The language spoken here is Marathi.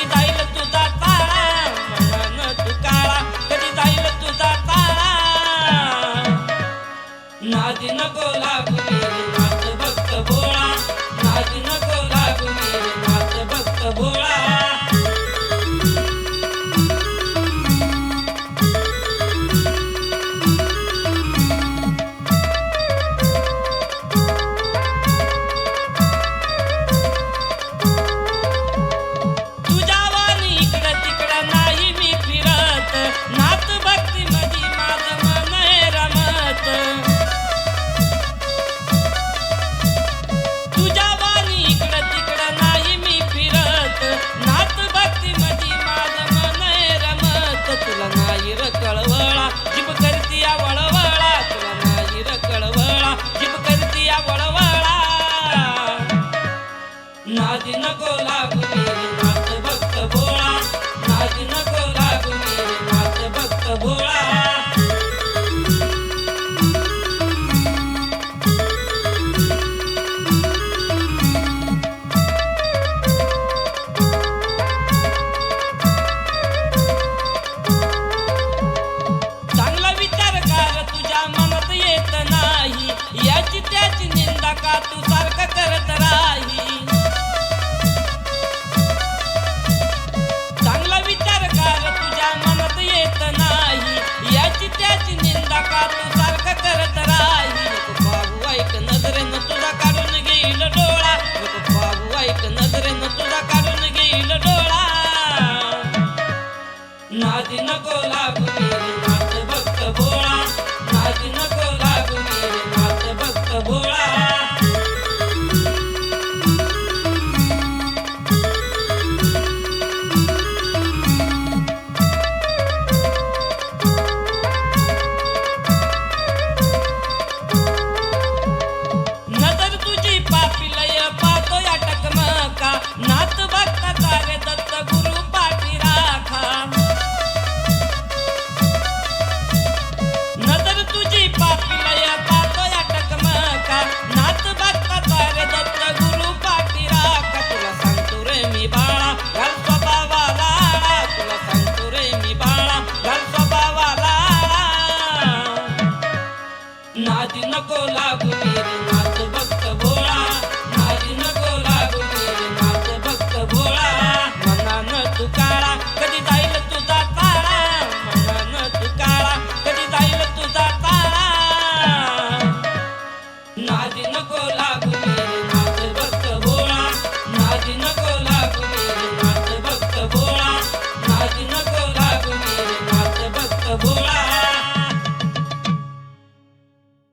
कधी जाईल तुझा ताळा मन तू काळा कधी जाईल तुझा ताळा नादी नको लागू मेरे नाथ भक्त भोळा नादी नको लागू मेरे नाथ भक्त भोळा कळवळा जीभ करतीया वळवळा तुला नाही र कळवळा जीभ करतीया वळवळा नादी नको लागू मेरे नाथ भक्त भोळा नादी नको लागू मेरे नाथ भक्त भोळा याची त्याची निंदा का तू सारखं करत राही चांगला विचार कर तुझ्या मनात येत नाही याची त्याची निंदा का तू सारखं करत राही नको बाबू ऐक नजरेनं तुझा काढून घेईल डोळा नको बाबू ऐक नजरेनं तुझा काढून घेईल डोळा नादी नको लागू मेरे नाथ भक्त भोळा नादी नको लागू मेरे नाथ भक्त भोळा नजर तुझी पापी लय पाहतो या टकमका नाथ भक्ताचा रे दत्त गुरु पाठी राखा नजर तुझी पापी लय पाहतो या टकमका नाथ भक्ताचा रे दत्त गुरु पाठी राखा तुला सांगतो रे मी बाळा घाल स्वभावाला तुला सांगतो रे मी बाळा घाल स्वभावाला नादी नको लागू मेरे नाथ भक्त भोळा नादी नको लागू मेरे नाथ भक्त भोळा मनानं तू काळा कधी जाईल तुझा ताळा मनानं तू काळा कधी जाईल तुझा ताळा नादी नको लागू मेरे नाथ भक्त भोळा नादी नको लागू मेरे